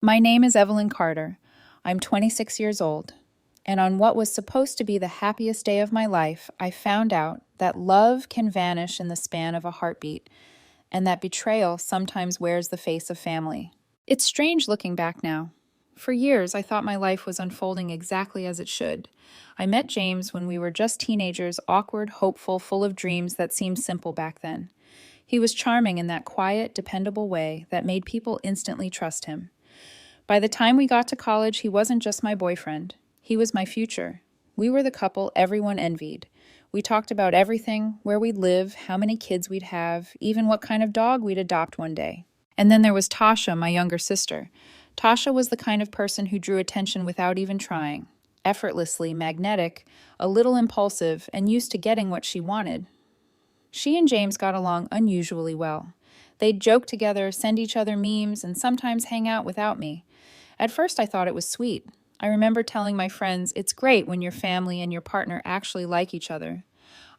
My name is Evelyn Carter. I'm 26 years old. And on what was supposed to be the happiest day of my life, I found out that love can vanish in the span of a heartbeat, and that betrayal sometimes wears the face of family. It's strange looking back now. For years, I thought my life was unfolding exactly as it should. I met James when we were just teenagers, awkward, hopeful, full of dreams that seemed simple back then. He was charming in that quiet, dependable way that made people instantly trust him. By the time we got to college, he wasn't just my boyfriend. He was my future. We were the couple everyone envied. We talked about everything, where we'd live, how many kids we'd have, even what kind of dog we'd adopt one day. And then there was Tasha, my younger sister. Tasha was the kind of person who drew attention without even trying. Effortlessly magnetic, a little impulsive, and used to getting what she wanted. She and James got along unusually well. They'd joke together, send each other memes, and sometimes hang out without me. At first, I thought it was sweet. I remember telling my friends, it's great when your family and your partner actually like each other.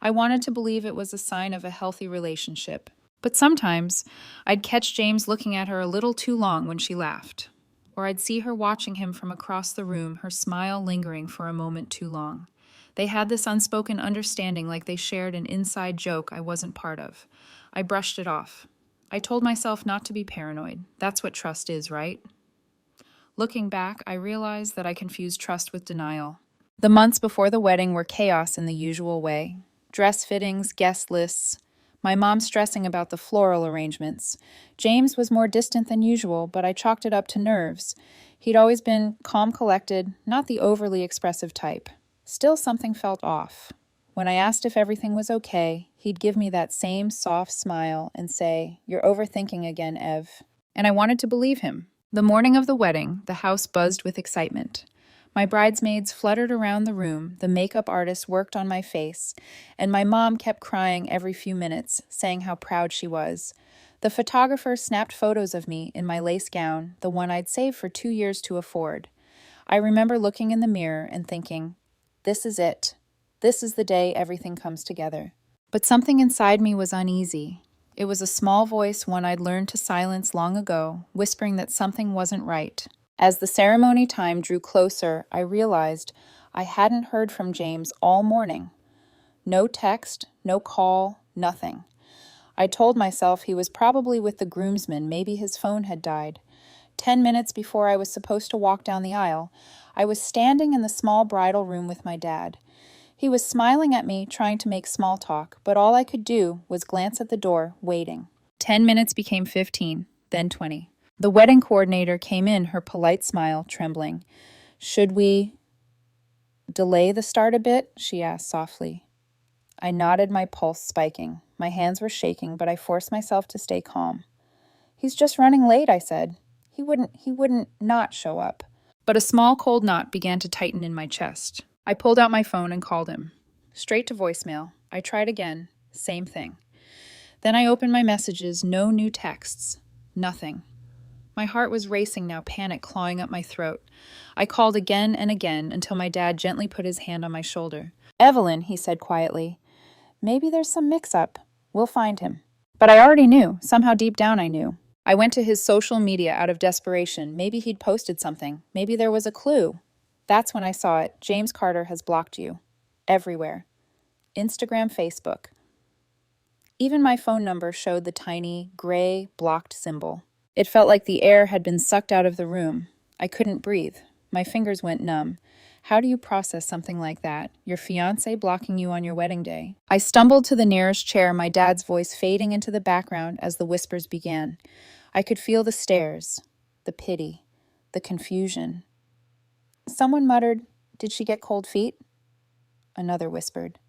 I wanted to believe it was a sign of a healthy relationship. But sometimes, I'd catch James looking at her a little too long when she laughed. Or I'd see her watching him from across the room, her smile lingering for a moment too long. They had this unspoken understanding, like they shared an inside joke I wasn't part of. I brushed it off. I told myself not to be paranoid. That's what trust is, right? Looking back, I realized that I confused trust with denial. The months before the wedding were chaos in the usual way. Dress fittings, guest lists, my mom stressing about the floral arrangements. James was more distant than usual, but I chalked it up to nerves. He'd always been calm, collected, not the overly expressive type. Still, something felt off. When I asked if everything was okay, he'd give me that same soft smile and say, "You're overthinking again, Ev." And I wanted to believe him. The morning of the wedding, the house buzzed with excitement. My bridesmaids fluttered around the room, the makeup artist worked on my face, and my mom kept crying every few minutes, saying how proud she was. The photographer snapped photos of me in my lace gown, the one I'd saved for 2 years to afford. I remember looking in the mirror and thinking, this is it. This is the day everything comes together. But something inside me was uneasy. It was a small voice, one I'd learned to silence long ago, whispering that something wasn't right. As the ceremony time drew closer, I realized I hadn't heard from James all morning. No text, no call, nothing. I told myself he was probably with the groomsmen, maybe his phone had died. 10 minutes before I was supposed to walk down the aisle, I was standing in the small bridal room with my dad. He was smiling at me, trying to make small talk, but all I could do was glance at the door, waiting. 10 minutes became 15, then 20. The wedding coordinator came in, her polite smile trembling. "Should we delay the start a bit?" she asked softly. I nodded, my pulse spiking. My hands were shaking, but I forced myself to stay calm. "He's just running late," I said. He wouldn't not show up." But a small cold knot began to tighten in my chest. I pulled out my phone and called him. Straight to voicemail. I tried again. Same thing. Then I opened my messages. No new texts. Nothing. My heart was racing now, panic clawing up my throat. I called again and again until my dad gently put his hand on my shoulder. "Evelyn," he said quietly, "maybe there's some mix-up. We'll find him." But I already knew. Somehow deep down I knew. I went to his social media out of desperation. Maybe he'd posted something. Maybe there was a clue. That's when I saw it. James Carter has blocked you. Everywhere. Instagram, Facebook. Even my phone number showed the tiny, gray, blocked symbol. It felt like the air had been sucked out of the room. I couldn't breathe. My fingers went numb. How do you process something like that? Your fiancé blocking you on your wedding day? I stumbled to the nearest chair, my dad's voice fading into the background as the whispers began. I could feel the stares, the pity, the confusion. Someone muttered, "Did she get cold feet?" Another whispered,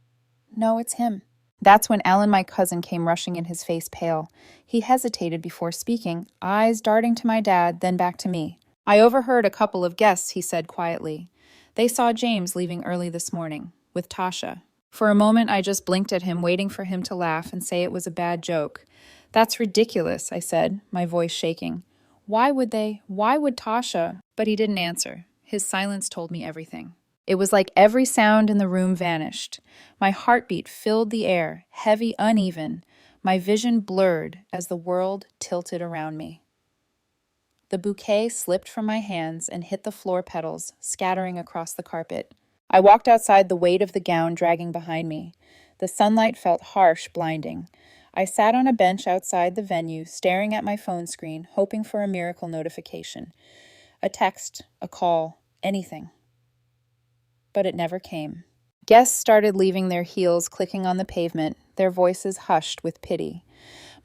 "No, it's him." That's when Alan, my cousin, came rushing in, his face pale. He hesitated before speaking, eyes darting to my dad, then back to me. "I overheard a couple of guests," he said quietly. "They saw James leaving early this morning, with Tasha." For a moment, I just blinked at him, waiting for him to laugh and say it was a bad joke. "That's ridiculous," I said, my voice shaking. Why would Tasha? But he didn't answer. His silence told me everything. It was like every sound in the room vanished. My heartbeat filled the air, heavy, uneven. My vision blurred as the world tilted around me. The bouquet slipped from my hands and hit the floor petals, scattering across the carpet. I walked outside, the weight of the gown dragging behind me. The sunlight felt harsh, blinding. I sat on a bench outside the venue, staring at my phone screen, hoping for a miracle notification. A text, a call, anything. But it never came. Guests started leaving their heels clicking on the pavement, their voices hushed with pity.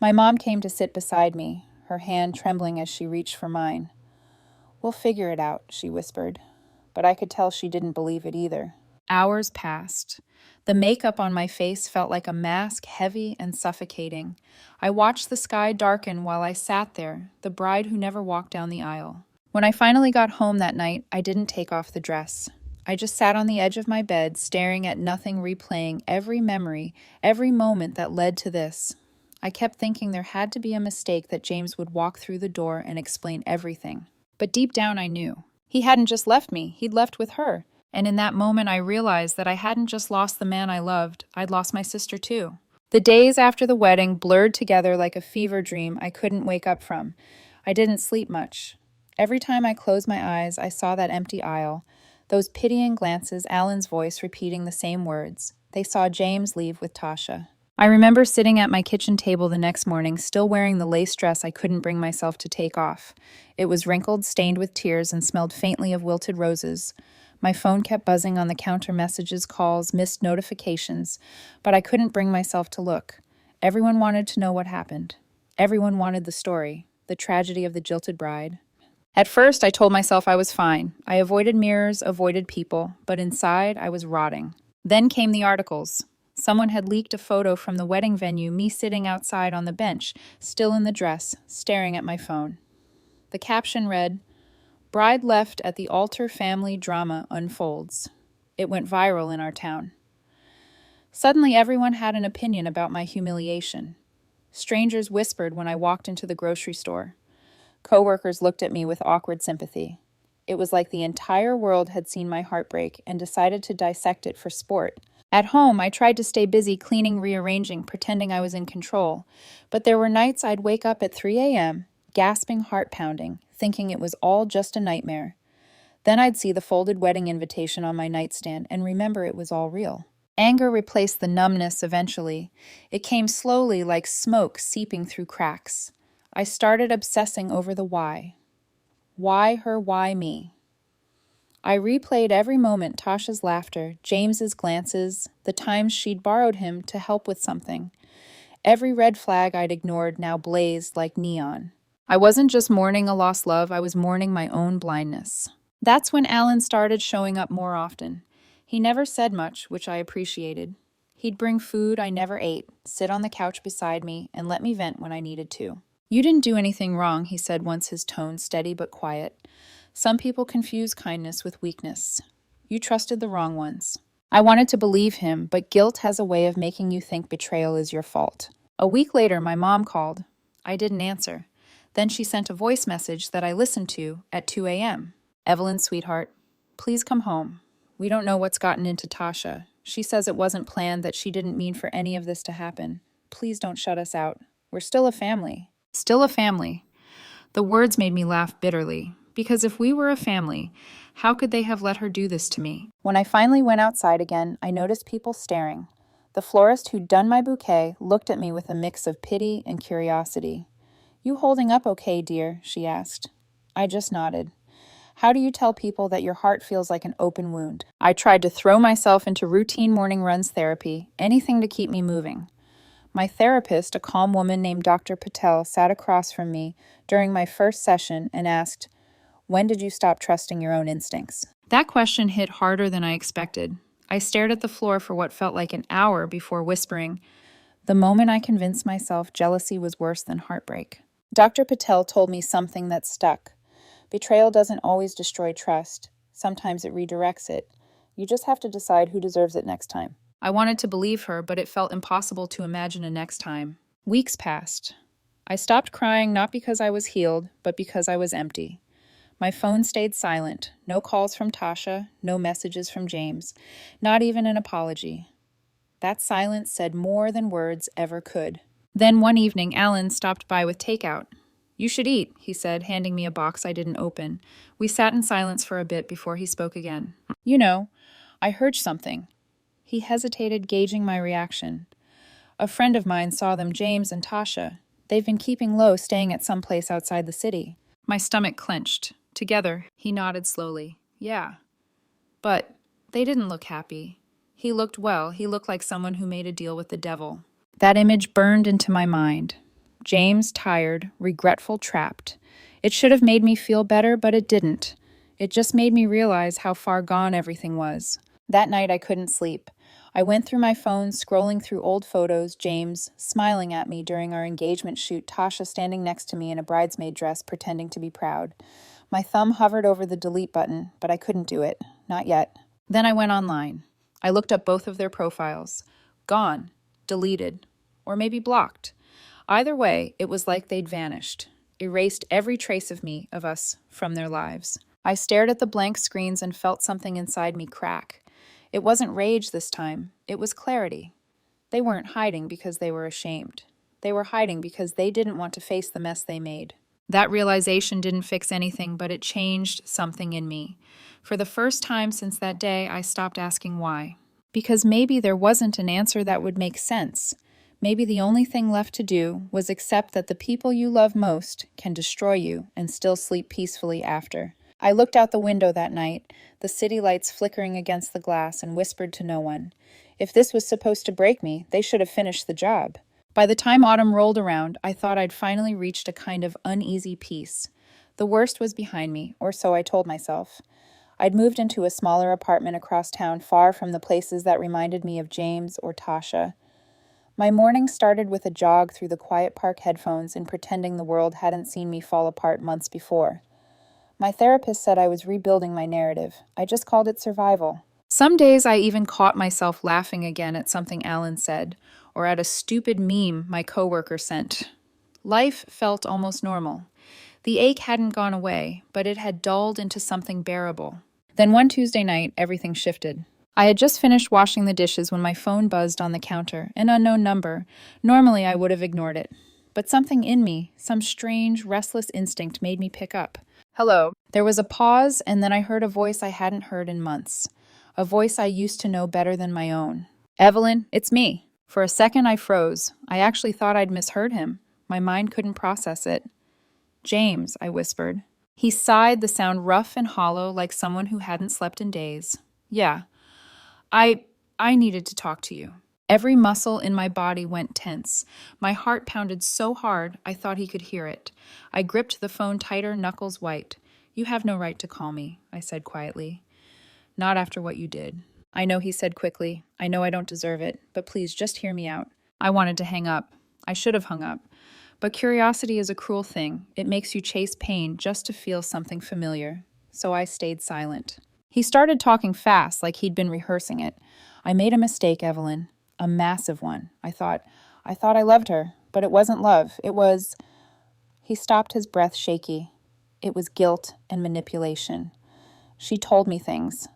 My mom came to sit beside me, her hand trembling as she reached for mine. "We'll figure it out," she whispered, but I could tell she didn't believe it either. Hours passed. The makeup on my face felt like a mask, heavy and suffocating. I watched the sky darken while I sat there, the bride who never walked down the aisle. When I finally got home that night, I didn't take off the dress. I just sat on the edge of my bed, staring at nothing, replaying every memory, every moment that led to this. I kept thinking there had to be a mistake, that James would walk through the door and explain everything. But deep down I knew. He hadn't just left me, he'd left with her. And in that moment I realized that I hadn't just lost the man I loved, I'd lost my sister too. The days after the wedding blurred together like a fever dream I couldn't wake up from. I didn't sleep much. Every time I closed my eyes, I saw that empty aisle, those pitying glances, Alan's voice repeating the same words. They saw James leave with Tasha. I remember sitting at my kitchen table the next morning, still wearing the lace dress I couldn't bring myself to take off. It was wrinkled, stained with tears, and smelled faintly of wilted roses. My phone kept buzzing on the counter, messages, calls, missed notifications, but I couldn't bring myself to look. Everyone wanted to know what happened. Everyone wanted the story, the tragedy of the jilted bride. At first, I told myself I was fine. I avoided mirrors, avoided people, but inside, I was rotting. Then came the articles. Someone had leaked a photo from the wedding venue, me sitting outside on the bench, still in the dress, staring at my phone. The caption read, "Bride left at the altar, family drama unfolds." It went viral in our town. Suddenly, everyone had an opinion about my humiliation. Strangers whispered when I walked into the grocery store. Coworkers looked at me with awkward sympathy. It was like the entire world had seen my heartbreak and decided to dissect it for sport. At home, I tried to stay busy cleaning, rearranging, pretending I was in control. But there were nights I'd wake up at 3 a.m., gasping, heart pounding, thinking it was all just a nightmare. Then I'd see the folded wedding invitation on my nightstand and remember it was all real. Anger replaced the numbness eventually. It came slowly, like smoke seeping through cracks. I started obsessing over the why. Why her, why me? I replayed every moment, Tasha's laughter, James's glances, the times she'd borrowed him to help with something. Every red flag I'd ignored now blazed like neon. I wasn't just mourning a lost love, I was mourning my own blindness. That's when Alan started showing up more often. He never said much, which I appreciated. He'd bring food I never ate, sit on the couch beside me, and let me vent when I needed to. "You didn't do anything wrong," he said once, his tone steady but quiet. "Some people confuse kindness with weakness. You trusted the wrong ones." I wanted to believe him, but guilt has a way of making you think betrayal is your fault. A week later, my mom called. I didn't answer. Then she sent a voice message that I listened to at 2 a.m. "Evelyn, sweetheart, please come home. We don't know what's gotten into Tasha. She says it wasn't planned, that she didn't mean for any of this to happen. Please don't shut us out. We're still a family." Still a family. The words made me laugh bitterly. Because if we were a family, how could they have let her do this to me? When I finally went outside again, I noticed people staring. The florist who'd done my bouquet looked at me with a mix of pity and curiosity. "You holding up okay, dear?" she asked. I just nodded. How do you tell people that your heart feels like an open wound? I tried to throw myself into routine morning runs, therapy, anything to keep me moving. My therapist, a calm woman named Dr. Patel, sat across from me during my first session and asked, "When did you stop trusting your own instincts?" That question hit harder than I expected. I stared at the floor for what felt like an hour before whispering, "The moment I convinced myself jealousy was worse than heartbreak." Dr. Patel told me something that stuck. Betrayal doesn't always destroy trust. Sometimes it redirects it. You just have to decide who deserves it next time. I wanted to believe her, but it felt impossible to imagine a next time. Weeks passed. I stopped crying not because I was healed, but because I was empty. My phone stayed silent. No calls from Tasha, no messages from James, not even an apology. That silence said more than words ever could. Then one evening, Alan stopped by with takeout. You should eat, he said, handing me a box I didn't open. We sat in silence for a bit before he spoke again. You know, I heard something. He hesitated, gauging my reaction. A friend of mine saw them, James and Tasha. They've been keeping low, staying at some place outside the city. My stomach clenched. Together, he nodded slowly. Yeah. But they didn't look happy. He looked well. He looked like someone who made a deal with the devil. That image burned into my mind. James, tired, regretful, trapped. It should have made me feel better, but it didn't. It just made me realize how far gone everything was. That night I couldn't sleep. I went through my phone, scrolling through old photos, James smiling at me during our engagement shoot, Tasha standing next to me in a bridesmaid dress, pretending to be proud. My thumb hovered over the delete button, but I couldn't do it. Not yet. Then I went online. I looked up both of their profiles. Gone. Deleted. Or maybe blocked. Either way, it was like they'd vanished. Erased every trace of me, of us, from their lives. I stared at the blank screens and felt something inside me crack. It wasn't rage this time. It was clarity. They weren't hiding because they were ashamed. They were hiding because they didn't want to face the mess they made. That realization didn't fix anything, but it changed something in me. For the first time since that day, I stopped asking why. Because maybe there wasn't an answer that would make sense. Maybe the only thing left to do was accept that the people you love most can destroy you and still sleep peacefully after. I looked out the window that night, the city lights flickering against the glass, and whispered to no one. If this was supposed to break me, they should have finished the job. By the time autumn rolled around, I thought I'd finally reached a kind of uneasy peace. The worst was behind me, or so I told myself. I'd moved into a smaller apartment across town, far from the places that reminded me of James or Tasha. My morning started with a jog through the quiet park headphones and pretending the world hadn't seen me fall apart months before. My therapist said I was rebuilding my narrative. I just called it survival. Some days I even caught myself laughing again at something Alan said, or at a stupid meme my coworker sent. Life felt almost normal. The ache hadn't gone away, but it had dulled into something bearable. Then one Tuesday night, everything shifted. I had just finished washing the dishes when my phone buzzed on the counter, an unknown number. Normally I would have ignored it. But something in me, some strange, restless instinct made me pick up. Hello. There was a pause, and then I heard a voice I hadn't heard in months. A voice I used to know better than my own. Evelyn, it's me. For a second I froze. I actually thought I'd misheard him. My mind couldn't process it. James, I whispered. He sighed, the sound rough and hollow, like someone who hadn't slept in days. Yeah. I needed to talk to you. Every muscle in my body went tense. My heart pounded so hard I thought he could hear it. I gripped the phone tighter, knuckles white. You have no right to call me, I said quietly. Not after what you did. I know, he said quickly. I know I don't deserve it, but please just hear me out. I wanted to hang up. I should have hung up. But curiosity is a cruel thing. It makes you chase pain just to feel something familiar. So I stayed silent. He started talking fast, like he'd been rehearsing it. I made a mistake, Evelyn. A massive one. I thought I loved her, but it wasn't love. It was... He stopped, his breath shaky. It was guilt and manipulation. She told me things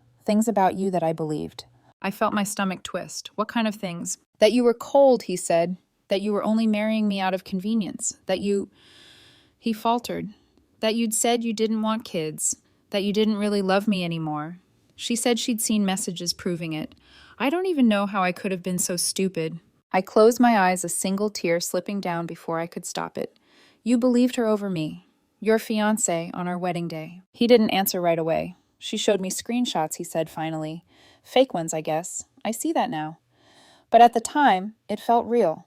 about you that I believed. I felt my stomach twist. What kind of things? That you were cold, he said. That you were only marrying me out of convenience. That you... He faltered. That you'd said you didn't want kids. That you didn't really love me anymore. She said she'd seen messages proving it. I don't even know how I could have been so stupid. I closed my eyes, a single tear slipping down before I could stop it. You believed her over me. Your fiancé on our wedding day. He didn't answer right away. She showed me screenshots, he said finally. Fake ones, I guess. I see that now. But at the time, it felt real.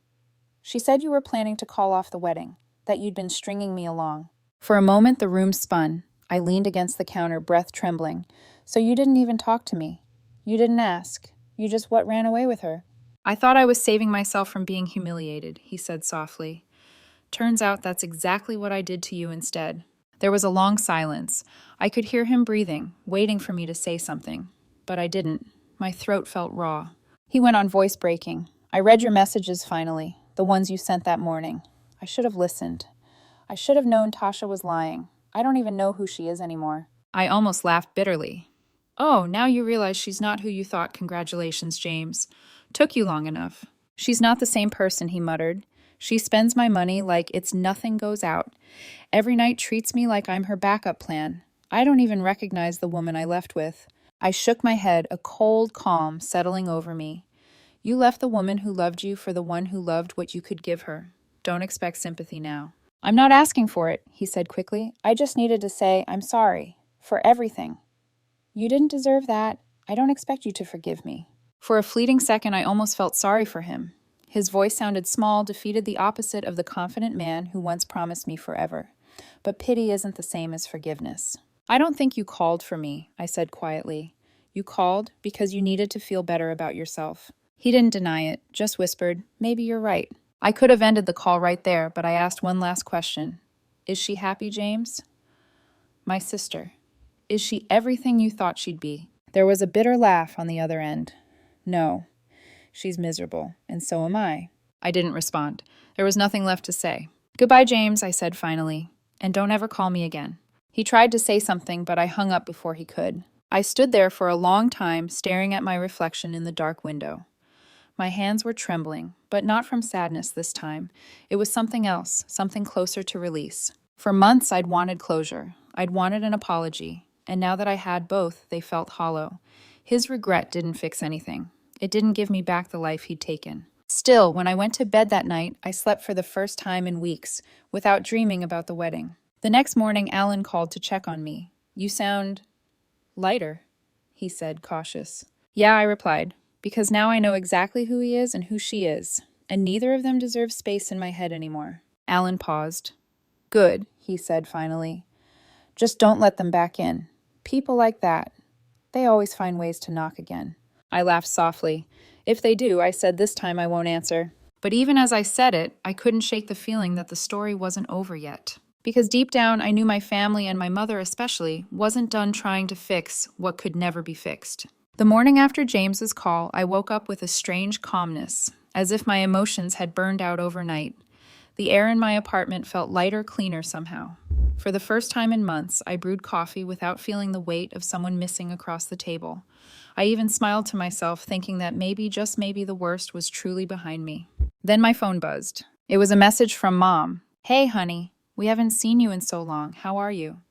She said you were planning to call off the wedding, that you'd been stringing me along. For a moment, the room spun. I leaned against the counter, breath trembling. So you didn't even talk to me. You didn't ask. You just ran away with her. I thought I was saving myself from being humiliated, he said softly. Turns out that's exactly what I did to you instead. There was a long silence. I could hear him breathing, waiting for me to say something. But I didn't. My throat felt raw. He went on, voice breaking. I read your messages finally, the ones you sent that morning. I should have listened. I should have known Tasha was lying. I don't even know who she is anymore. I almost laughed bitterly. Oh, now you realize she's not who you thought. Congratulations, James. Took you long enough. She's not the same person, he muttered. She spends my money like it's nothing goes out. Every night treats me like I'm her backup plan. I don't even recognize the woman I left with. I shook my head, a cold calm settling over me. You left the woman who loved you for the one who loved what you could give her. Don't expect sympathy now. I'm not asking for it, he said quickly. I just needed to say I'm sorry. For everything. You didn't deserve that. I don't expect you to forgive me. For a fleeting second, I almost felt sorry for him. His voice sounded small, defeated the opposite of the confident man who once promised me forever. But pity isn't the same as forgiveness. I don't think you called for me, I said quietly. You called because you needed to feel better about yourself. He didn't deny it, just whispered, maybe you're right. I could have ended the call right there, but I asked one last question. Is she happy, James? My sister. Is she everything you thought she'd be? There was a bitter laugh on the other end. No, she's miserable, and so am I. I didn't respond. There was nothing left to say. Goodbye, James, I said finally, and don't ever call me again. He tried to say something, but I hung up before he could. I stood there for a long time, staring at my reflection in the dark window. My hands were trembling, but not from sadness this time. It was something else, something closer to release. For months, I'd wanted closure. I'd wanted an apology. And now that I had both, they felt hollow. His regret didn't fix anything. It didn't give me back the life he'd taken. Still, when I went to bed that night, I slept for the first time in weeks, without dreaming about the wedding. The next morning, Alan called to check on me. You sound lighter, he said, cautious. Yeah, I replied, because now I know exactly who he is and who she is, and neither of them deserve space in my head anymore. Alan paused. Good, he said finally. Just don't let them back in. People like that, they always find ways to knock again. I laughed softly. If they do, I said this time I won't answer. But even as I said it, I couldn't shake the feeling that the story wasn't over yet. Because deep down, I knew my family and my mother especially wasn't done trying to fix what could never be fixed. The morning after James's call, I woke up with a strange calmness, as if my emotions had burned out overnight. The air in my apartment felt lighter, cleaner somehow. For the first time in months, I brewed coffee without feeling the weight of someone missing across the table. I even smiled to myself, thinking that maybe, just maybe, the worst was truly behind me. Then my phone buzzed. It was a message from Mom. Hey, honey, we haven't seen you in so long. How are you?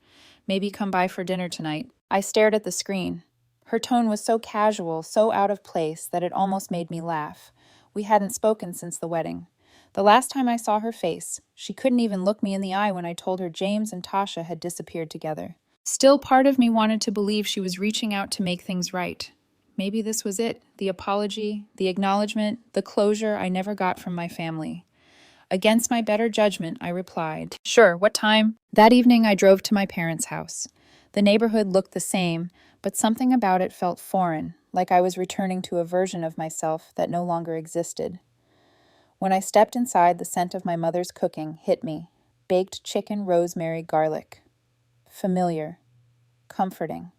Maybe come by for dinner tonight. I stared at the screen. Her tone was so casual, so out of place, that it almost made me laugh. We hadn't spoken since the wedding. The last time I saw her face, she couldn't even look me in the eye when I told her James and Tasha had disappeared together. Still, part of me wanted to believe she was reaching out to make things right. Maybe this was it, the apology, the acknowledgement, the closure I never got from my family. Against my better judgment, I replied, Sure, what time? That evening, I drove to my parents' house. The neighborhood looked the same, but something about it felt foreign, like I was returning to a version of myself that no longer existed. When I stepped inside, the scent of my mother's cooking hit me. Baked chicken, rosemary, garlic. Familiar. Comforting.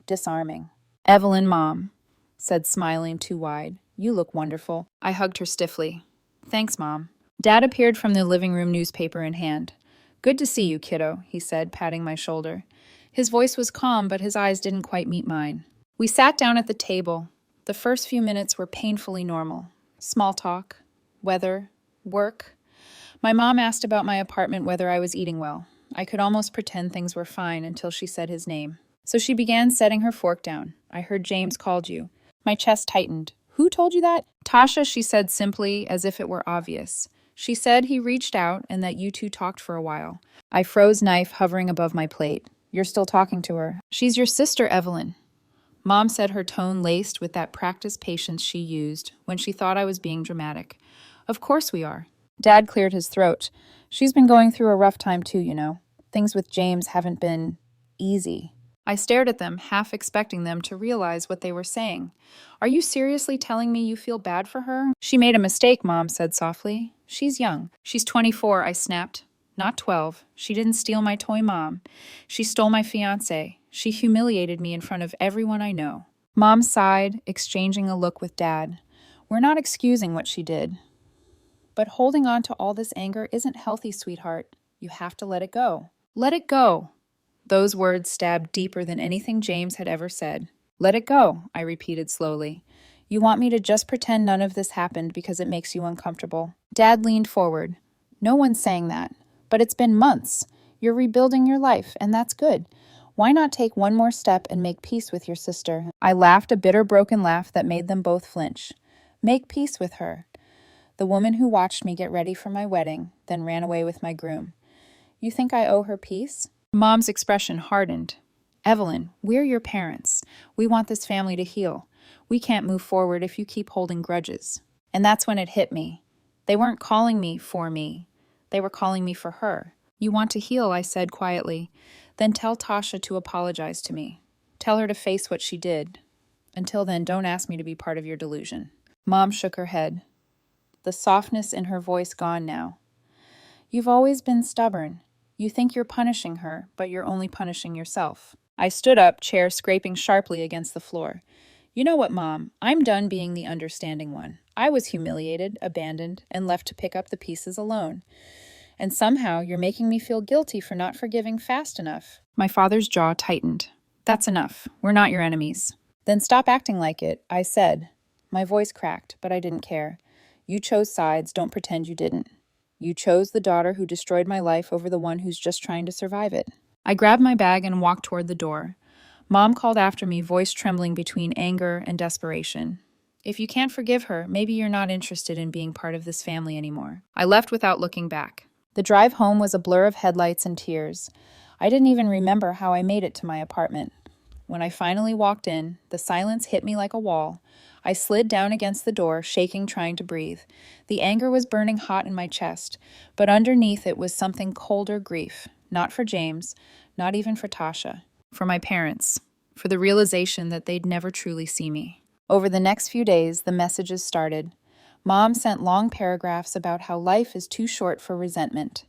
Disarming. Evelyn, Mom, said, smiling too wide. You look wonderful. I hugged her stiffly. Thanks, Mom. Dad appeared from the living room, newspaper in hand. Good to see you, kiddo, he said, patting my shoulder. His voice was calm, but his eyes didn't quite meet mine. We sat down at the table. The first few minutes were painfully normal. Small talk. Weather, work. My mom asked about my apartment, whether I was eating well. I could almost pretend things were fine until she said his name. So she began setting her fork down. I heard James called you. My chest tightened. Who told you that? Tasha, she said simply, as if it were obvious. She said he reached out and that you two talked for a while. I froze, knife hovering above my plate. You're still talking to her. She's your sister, Evelyn. Mom said, her tone laced with that practiced patience she used when she thought I was being dramatic. Of course we are. Dad cleared his throat. She's been going through a rough time too, you know. Things with James haven't been easy. I stared at them, half expecting them to realize what they were saying. Are you seriously telling me you feel bad for her? She made a mistake, Mom said softly. She's young. She's 24, I snapped. Not 12. She didn't steal my toy mom. She stole my fiancé. She humiliated me in front of everyone I know. Mom sighed, exchanging a look with Dad. We're not excusing what she did. But holding on to all this anger isn't healthy, sweetheart. You have to let it go. Let it go. Those words stabbed deeper than anything James had ever said. Let it go, I repeated slowly. You want me to just pretend none of this happened because it makes you uncomfortable. Dad leaned forward. No one's saying that. But it's been months. You're rebuilding your life, and that's good. Why not take one more step and make peace with your sister? I laughed a bitter, broken laugh that made them both flinch. Make peace with her. The woman who watched me get ready for my wedding, then ran away with my groom. You think I owe her peace? Mom's expression hardened. Evelyn, we're your parents. We want this family to heal. We can't move forward if you keep holding grudges. And that's when it hit me. They weren't calling me for me. They were calling me for her. You want to heal, I said quietly. Then tell Tasha to apologize to me. Tell her to face what she did. Until then, don't ask me to be part of your delusion. Mom shook her head, the softness in her voice gone now. You've always been stubborn. You think you're punishing her, but you're only punishing yourself. I stood up, chair scraping sharply against the floor. You know what, Mom? I'm done being the understanding one. I was humiliated, abandoned, and left to pick up the pieces alone. And somehow you're making me feel guilty for not forgiving fast enough. My father's jaw tightened. That's enough. We're not your enemies. Then stop acting like it, I said. My voice cracked, but I didn't care. You chose sides, don't pretend you didn't. You chose the daughter who destroyed my life over the one who's just trying to survive it. I grabbed my bag and walked toward the door. Mom called after me, voice trembling between anger and desperation. If you can't forgive her, maybe you're not interested in being part of this family anymore. I left without looking back. The drive home was a blur of headlights and tears. I didn't even remember how I made it to my apartment. When I finally walked in, the silence hit me like a wall. I slid down against the door, shaking, trying to breathe. The anger was burning hot in my chest, but underneath it was something colder grief. Not for James, not even for Tasha. For my parents. For the realization that they'd never truly see me. Over the next few days, the messages started. Mom sent long paragraphs about how life is too short for resentment.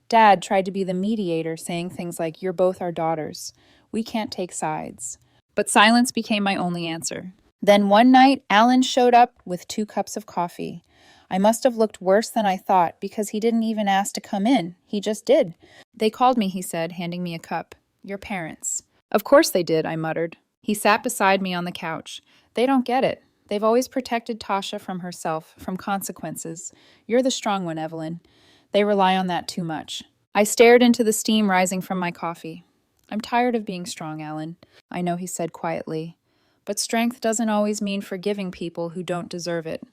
Dad tried to be the mediator, saying things like, "You're both our daughters. We can't take sides." But silence became my only answer. Then one night, Alan showed up with 2 cups of coffee. I must have looked worse than I thought because he didn't even ask to come in. He just did. They called me, he said, handing me a cup. Your parents. Of course they did, I muttered. He sat beside me on the couch. They don't get it. They've always protected Tasha from herself, from consequences. You're the strong one, Evelyn. They rely on that too much. I stared into the steam rising from my coffee. I'm tired of being strong, Alan. I know, he said quietly. But strength doesn't always mean forgiving people who don't deserve it.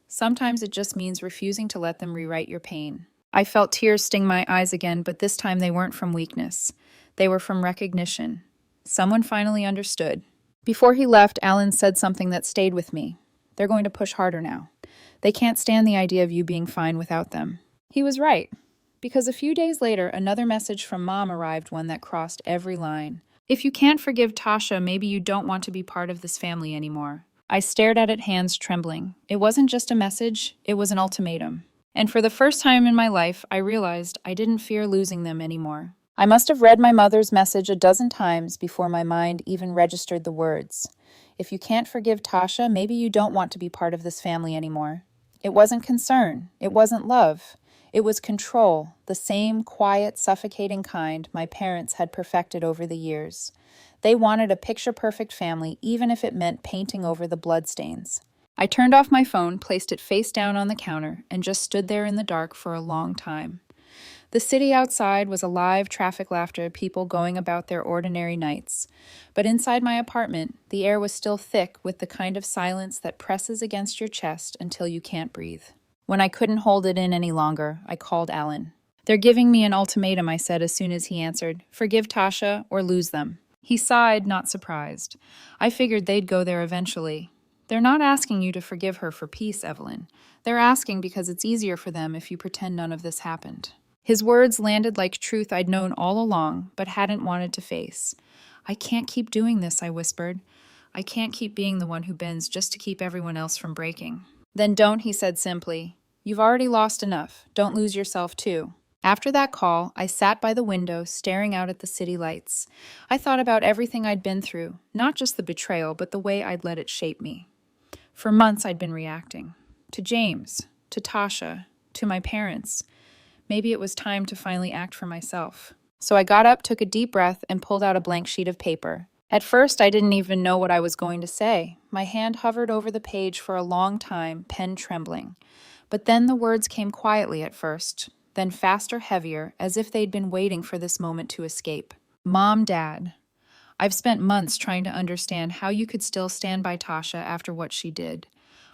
Sometimes it just means refusing to let them rewrite your pain. I felt tears sting my eyes again, but this time they weren't from weakness. They were from recognition. Someone finally understood. Before he left, Alan said something that stayed with me. They're going to push harder now. They can't stand the idea of you being fine without them. He was right. Because a few days later, another message from Mom arrived, one that crossed every line. If you can't forgive Tasha, maybe you don't want to be part of this family anymore. I stared at it, hands trembling. It wasn't just a message, it was an ultimatum. And for the first time in my life, I realized I didn't fear losing them anymore. I must have read my mother's message a dozen times before my mind even registered the words. If you can't forgive Tasha, maybe you don't want to be part of this family anymore. It wasn't concern. It wasn't love. It was control, the same quiet, suffocating kind my parents had perfected over the years. They wanted a picture-perfect family, even if it meant painting over the bloodstains. I turned off my phone, placed it face down on the counter, and just stood there in the dark for a long time. The city outside was alive, traffic laughter, people going about their ordinary nights. But inside my apartment, the air was still thick with the kind of silence that presses against your chest until you can't breathe. When I couldn't hold it in any longer, I called Alan. They're giving me an ultimatum, I said as soon as he answered. Forgive Tasha or lose them. He sighed, not surprised. I figured they'd go there eventually. They're not asking you to forgive her for peace, Evelyn. They're asking because it's easier for them if you pretend none of this happened. His words landed like truth I'd known all along, but hadn't wanted to face. I can't keep doing this, I whispered. I can't keep being the one who bends just to keep everyone else from breaking. Then don't, he said simply. You've already lost enough. Don't lose yourself too. After that call, I sat by the window, staring out at the city lights. I thought about everything I'd been through, not just the betrayal, but the way I'd let it shape me. For months I'd been reacting. To James, to Tasha, to my parents. Maybe it was time to finally act for myself. So I got up, took a deep breath, and pulled out a blank sheet of paper. At first, I didn't even know what I was going to say. My hand hovered over the page for a long time, pen trembling. But then the words came quietly at first, then faster, heavier, as if they'd been waiting for this moment to escape. Mom, Dad, I've spent months trying to understand how you could still stand by Tasha after what she did.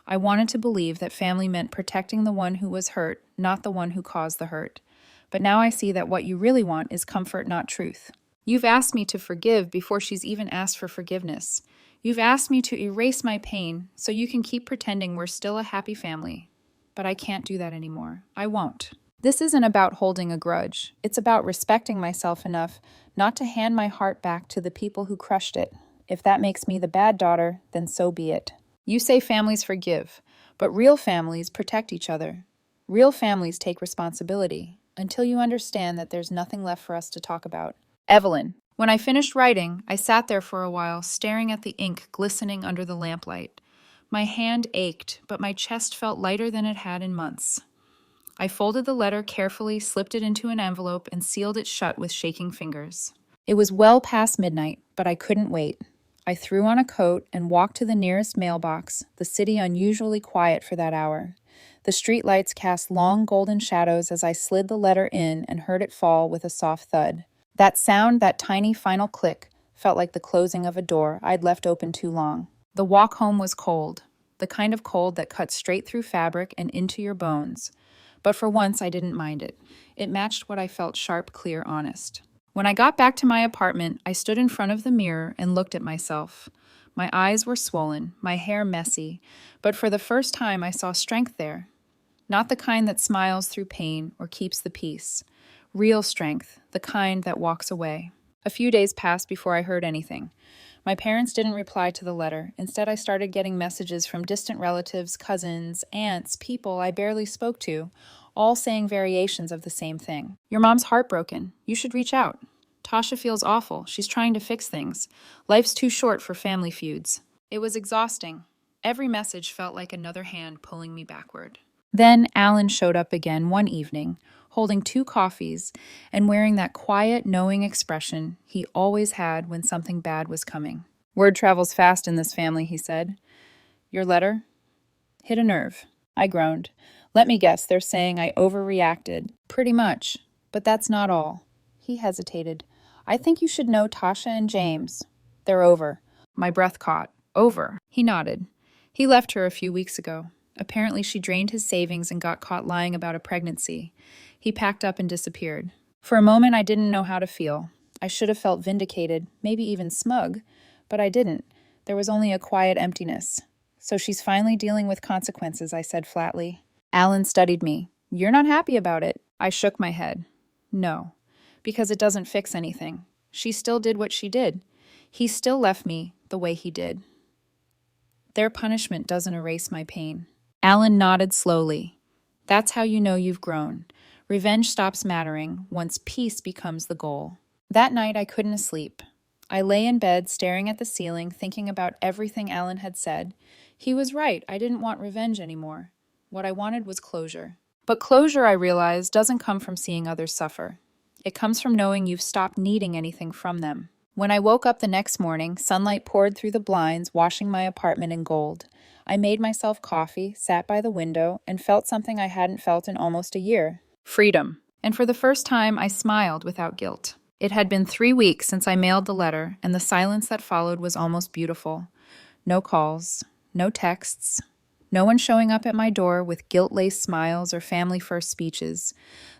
I wanted to believe that family meant protecting the one who was hurt, not the one who caused the hurt. But now I see that what you really want is comfort, not truth. You've asked me to forgive before she's even asked for forgiveness. You've asked me to erase my pain so you can keep pretending we're still a happy family. But I can't do that anymore. I won't. This isn't about holding a grudge. It's about respecting myself enough not to hand my heart back to the people who crushed it. If that makes me the bad daughter, then so be it. You say families forgive, but real families protect each other. Real families take responsibility until you understand that there's nothing left for us to talk about. Evelyn. When I finished writing, I sat there for a while, staring at the ink glistening under the lamplight. My hand ached, but my chest felt lighter than it had in months. I folded the letter carefully, slipped it into an envelope, and sealed it shut with shaking fingers. It was well past midnight, but I couldn't wait. I threw on a coat and walked to the nearest mailbox, the city unusually quiet for that hour. The streetlights cast long golden shadows as I slid the letter in and heard it fall with a soft thud. That sound, that tiny final click, felt like the closing of a door I'd left open too long. The walk home was cold, the kind of cold that cuts straight through fabric and into your bones. But for once, I didn't mind it. It matched what I felt sharp, clear, honest. When I got back to my apartment, I stood in front of the mirror and looked at myself. My eyes were swollen, my hair messy, but for the first time I saw strength there. Not the kind that smiles through pain or keeps the peace. Real strength, the kind that walks away. A few days passed before I heard anything. My parents didn't reply to the letter. Instead, I started getting messages from distant relatives, cousins, aunts, people I barely spoke to, all saying variations of the same thing. Your mom's heartbroken. You should reach out. Tasha feels awful. She's trying to fix things. Life's too short for family feuds. It was exhausting. Every message felt like another hand pulling me backward. Then Alan showed up again one evening, holding 2 coffees and wearing that quiet, knowing expression he always had when something bad was coming. Word travels fast in this family, he said. Your letter? Hit a nerve. I groaned. Let me guess, they're saying I overreacted. Pretty much. But that's not all. He hesitated. I think you should know Tasha and James. They're over. My breath caught. Over. He nodded. He left her a few weeks ago. Apparently she drained his savings and got caught lying about a pregnancy. He packed up and disappeared. For a moment, I didn't know how to feel. I should have felt vindicated, maybe even smug, but I didn't. There was only a quiet emptiness. So she's finally dealing with consequences, I said flatly. Alan studied me. You're not happy about it. I shook my head. No, because it doesn't fix anything. She still did what she did. He still left me the way he did. Their punishment doesn't erase my pain. Alan nodded slowly. That's how you know you've grown. Revenge stops mattering once peace becomes the goal. That night I couldn't sleep. I lay in bed staring at the ceiling, thinking about everything Alan had said. He was right, I didn't want revenge anymore. What I wanted was closure. But closure, I realized, doesn't come from seeing others suffer. It comes from knowing you've stopped needing anything from them. When I woke up the next morning, sunlight poured through the blinds, washing my apartment in gold. I made myself coffee, sat by the window, and felt something I hadn't felt in almost a year. Freedom. And for the first time, I smiled without guilt. It had been 3 weeks since I mailed the letter, and the silence that followed was almost beautiful. No calls, no texts, no one showing up at my door with guilt-laced smiles or family-first speeches.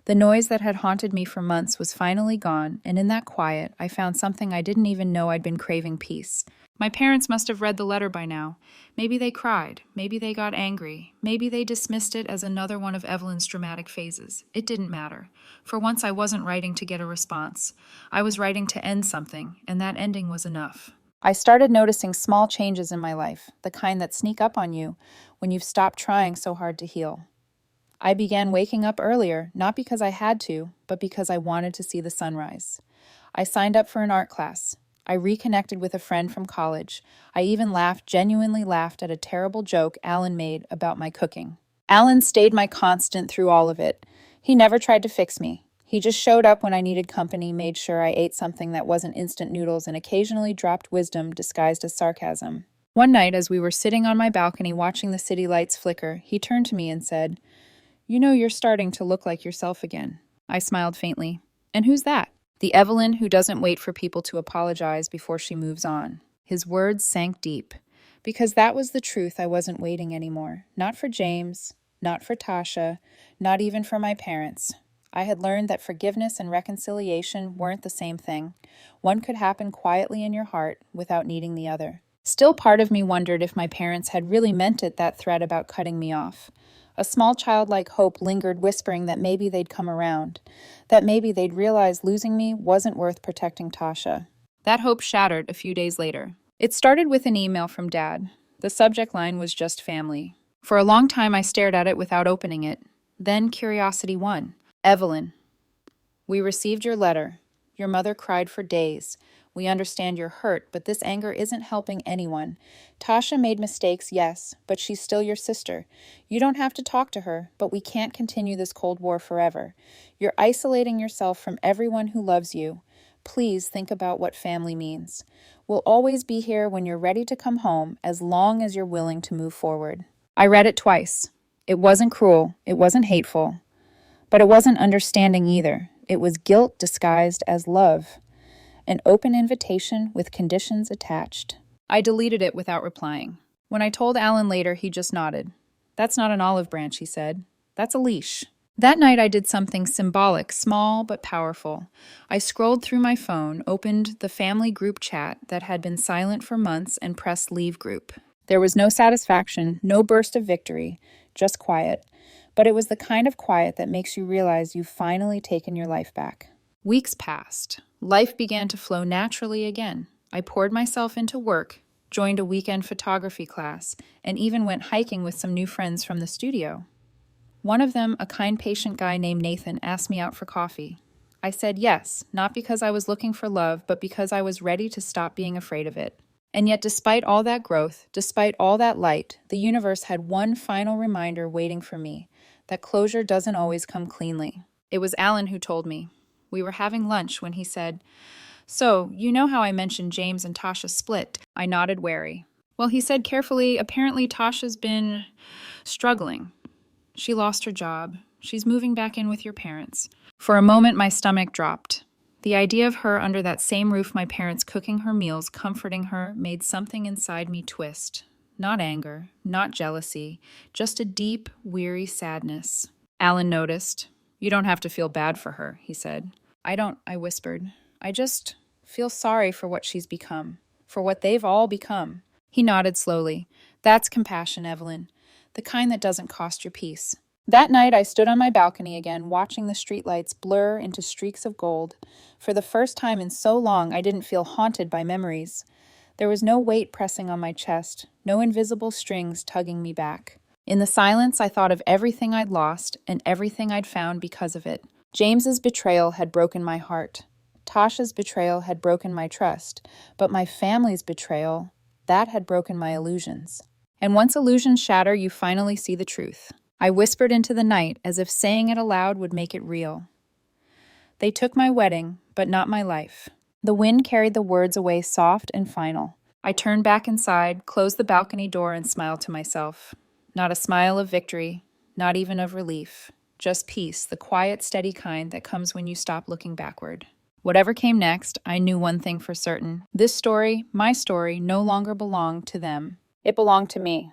The noise that had haunted me for months was finally gone, and in that quiet, I found something I didn't even know I'd been craving: peace. My parents must have read the letter by now. Maybe they cried. Maybe they got angry. Maybe they dismissed it as another one of Evelyn's dramatic phases. It didn't matter. For once, I wasn't writing to get a response. I was writing to end something, and that ending was enough. I started noticing small changes in my life, the kind that sneak up on you when you've stopped trying so hard to heal. I began waking up earlier, not because I had to, but because I wanted to see the sunrise. I signed up for an art class. I reconnected with a friend from college. I even genuinely laughed at a terrible joke Alan made about my cooking. Alan stayed my constant through all of it. He never tried to fix me. He just showed up when I needed company, made sure I ate something that wasn't instant noodles, and occasionally dropped wisdom disguised as sarcasm. One night, as we were sitting on my balcony watching the city lights flicker, he turned to me and said, "You know, you're starting to look like yourself again." I smiled faintly. "And who's that?" "The Evelyn who doesn't wait for people to apologize before she moves on." His words sank deep, because that was the truth. I wasn't waiting anymore. Not for James, not for Tasha, not even for my parents. I had learned that forgiveness and reconciliation weren't the same thing. One could happen quietly in your heart without needing the other. Still, part of me wondered if my parents had really meant it, that threat about cutting me off. A small childlike hope lingered, whispering that maybe they'd come around, that maybe they'd realize losing me wasn't worth protecting Tasha. That hope shattered a few days later. It started with an email from Dad. The subject line was just family. For a long time, I stared at it without opening it. Then curiosity won. "Evelyn, we received your letter. Your mother cried for days. We understand you're hurt, but this anger isn't helping anyone. Tasha made mistakes, yes, but she's still your sister. You don't have to talk to her, but we can't continue this Cold War forever. You're isolating yourself from everyone who loves you. Please think about what family means. We'll always be here when you're ready to come home, as long as you're willing to move forward." I read it twice. It wasn't cruel. It wasn't hateful. But it wasn't understanding either. It was guilt disguised as love. An open invitation with conditions attached. I deleted it without replying. When I told Alan later, he just nodded. "That's not an olive branch," he said. "That's a leash." That night I did something symbolic, small but powerful. I scrolled through my phone, opened the family group chat that had been silent for months, and pressed leave group. There was no satisfaction, no burst of victory, just quiet. But it was the kind of quiet that makes you realize you've finally taken your life back. Weeks passed. Life began to flow naturally again. I poured myself into work, joined a weekend photography class, and even went hiking with some new friends from the studio. One of them, a kind, patient guy named Nathan, asked me out for coffee. I said yes, not because I was looking for love, but because I was ready to stop being afraid of it. And yet, despite all that growth, despite all that light, the universe had one final reminder waiting for me, that closure doesn't always come cleanly. It was Alan who told me. We were having lunch when he said, "So, you know how I mentioned James and Tasha split?" I nodded, wary. "Well," he said carefully, "apparently Tasha's been struggling. She lost her job. She's moving back in with your parents." For a moment, my stomach dropped. The idea of her under that same roof, my parents cooking her meals, comforting her, made something inside me twist. Not anger, not jealousy, just a deep, weary sadness. Alan noticed. "You don't have to feel bad for her," he said. "I don't," I whispered. "I just feel sorry for what she's become, for what they've all become." He nodded slowly. "That's compassion, Evelyn. The kind that doesn't cost your peace." That night, I stood on my balcony again, watching the streetlights blur into streaks of gold. For the first time in so long, I didn't feel haunted by memories. There was no weight pressing on my chest, no invisible strings tugging me back. In the silence, I thought of everything I'd lost and everything I'd found because of it. James's betrayal had broken my heart. Tasha's betrayal had broken my trust. But my family's betrayal, that had broken my illusions. And once illusions shatter, you finally see the truth. I whispered into the night, as if saying it aloud would make it real. They took my wedding, but not my life. The wind carried the words away soft and final. I turned back inside, closed the balcony door, and smiled to myself. Not a smile of victory, not even of relief. Just peace, the quiet, steady kind that comes when you stop looking backward. Whatever came next, I knew one thing for certain. This story, my story, no longer belonged to them. It belonged to me.